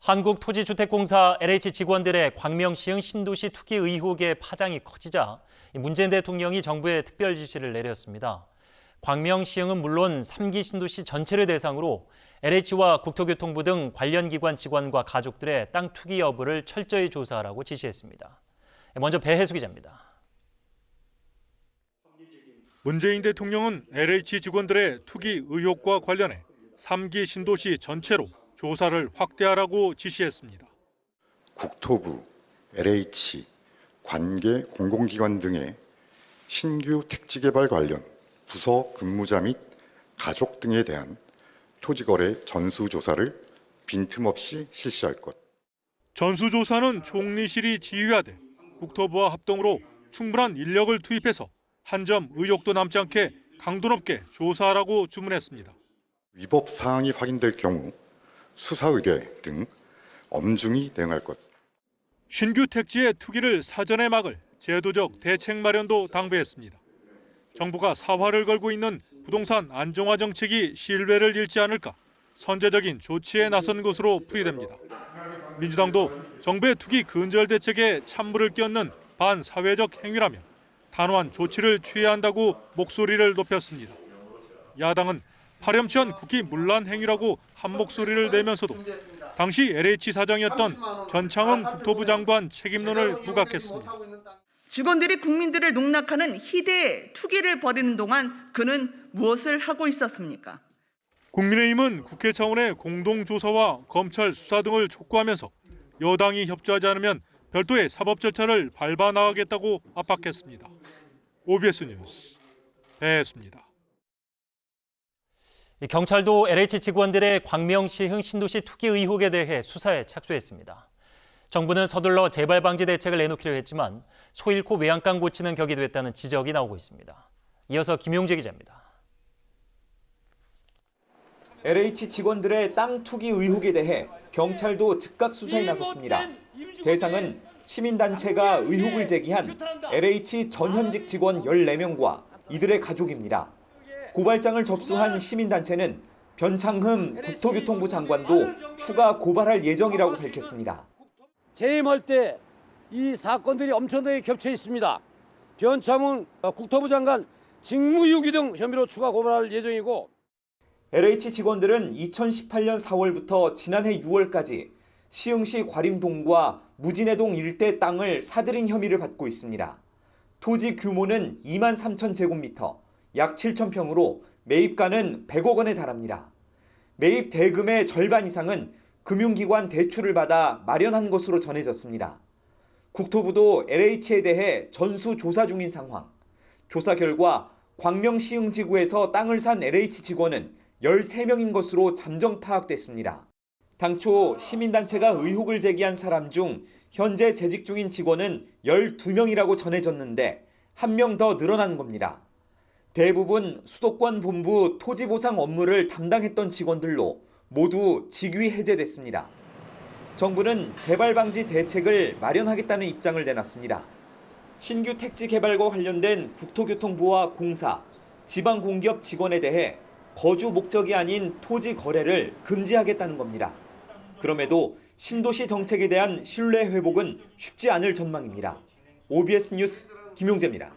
한국토지주택공사 LH 직원들의 광명 시흥 신도시 투기 의혹의 파장이 커지자 문재인 대통령이 정부에 특별 지시를 내렸습니다. 광명 시흥은 물론 3기 신도시 전체를 대상으로 LH와 국토교통부 등 관련 기관 직원과 가족들의 땅 투기 여부를 철저히 조사하라고 지시했습니다. 먼저 배혜수 기자입니다. 문재인 대통령은 LH 직원들의 투기 의혹과 관련해 3기 신도시 전체로 조사를 확대하라고 지시했습니다. 국토부, LH, 관계 공공기관 등의 신규 택지개발 관련 부서 근무자 및 가족 등에 대한 토지거래 전수조사를 빈틈없이 실시할 것. 전수조사는 총리실이 지휘하되 국토부와 합동으로 충분한 인력을 투입해서 한 점 의혹도 남지 않게 강도 높게 조사하라고 주문했습니다. 위법 사항이 확인될 경우 수사 의뢰 등 엄중히 대응할 것. 신규 택지의 투기를 사전에 막을 제도적 대책 마련도 당부했습니다. 정부가 사활을 걸고 있는 부동산 안정화 정책이 신뢰를 잃지 않을까 선제적인 조치에 나선 것으로 풀이됩니다. 민주당도 정부의 투기 근절 대책에 찬물을 끼얹는 반사회적 행위라며 단호한 조치를 취해야 한다고 목소리를 높였습니다. 야당은 파렴치한 국기 문란 행위라고 한 목소리를 내면서도 당시 LH 사장이었던 변창흠 국토부 장관 책임론을 부각했습니다. 직원들이 국민들을 농락하는 희대의 투기를 벌이는 동안 그는 무엇을 하고 있었습니까? 국민의힘은 국회 차원의 공동조사와 검찰 수사 등을 촉구하면서 여당이 협조하지 않으면 별도의 사법 절차를 밟아 나가겠다고 압박했습니다. OBS 뉴스 배혜수입니다. 경찰도 LH 직원들의 광명 시흥 신도시 투기 의혹에 대해 수사에 착수했습니다. 정부는 서둘러 재발 방지 대책을 내놓기로 했지만 소 잃고 외양간 고치는 격이 됐다는 지적이 나오고 있습니다. 이어서 김용재 기자입니다. LH 직원들의 땅 투기 의혹에 대해 경찰도 즉각 수사에 나섰습니다. 대상은 시민단체가 의혹을 제기한 LH 전현직 직원 14명과 이들의 가족입니다. 고발장을 접수한 시민단체는 변창흠 국토교통부 장관도 추가 고발할 예정이라고 밝혔습니다. 재임할 때 이 사건들이 엄청나게 겹쳐 있습니다. 변창흠 국토부 장관 직무유기 등 혐의로 추가 고발할 예정이고 LH 직원들은 2018년 4월부터 지난해 6월까지 시흥시 과림동과 무진해동 일대 땅을 사들인 혐의를 받고 있습니다. 토지 규모는 2만 3천 제곱미터, 약 7천 평으로 매입가는 100억 원에 달합니다. 매입 대금의 절반 이상은 금융기관 대출을 받아 마련한 것으로 전해졌습니다. 국토부도 LH에 대해 전수조사 중인 상황. 조사 결과 광명 시흥지구에서 땅을 산 LH 직원은 13명인 것으로 잠정 파악됐습니다. 당초 시민단체가 의혹을 제기한 사람 중 현재 재직 중인 직원은 12명이라고 전해졌는데 1명 더 늘어난 겁니다. 대부분 수도권 본부 토지보상 업무를 담당했던 직원들로 모두 직위 해제됐습니다. 정부는 재발 방지 대책을 마련하겠다는 입장을 내놨습니다. 신규 택지 개발과 관련된 국토교통부와 공사, 지방공기업 직원에 대해 거주 목적이 아닌 토지 거래를 금지하겠다는 겁니다. 그럼에도 신도시 정책에 대한 신뢰 회복은 쉽지 않을 전망입니다. OBS 뉴스 김용재입니다.